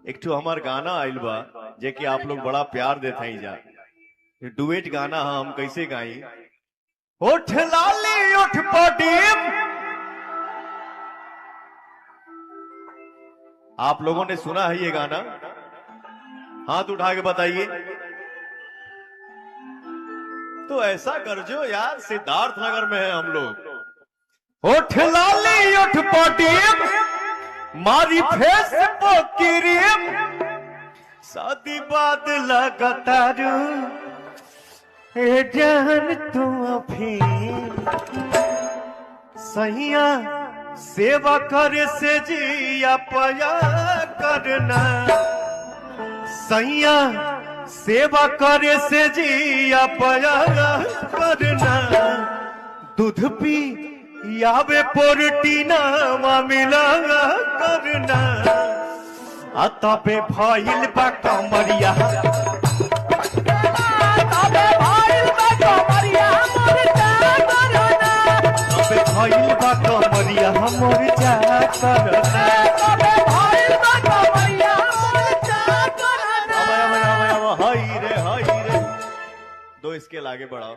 एक ठो हमार गाना आइल बा जे कि आप लोग बड़ा प्यार देते हैं जा। डुएट गाना हम कैसे गाई। ओठ लाली ओठ पटीम। आप लोगों ने सुना है ये गाना? हाथ उठा के बताइए। तो ऐसा कर जो यार, सिद्धार्थ नगर में है हम लोग। ओठ लाली ओठ पटीम मारी फेसबुक की रीम, शादी बाद लगातारू ए जान तू अभी सैया सेवा करे से जिया पया करना, सैया सेवा करे से जिया पया करना, दूध पी यावे पोर्टीना मिला करना, अतबे भइल बा कमरिया, अतबे भइल बा कमरिया हमर जा करना, अतबे भइल बा कमरिया हमर जा करना, अतबे भइल बा कमरिया हमर जा करना। अब हाय रे हाय रे। दो इसके आगे बढ़ाओ।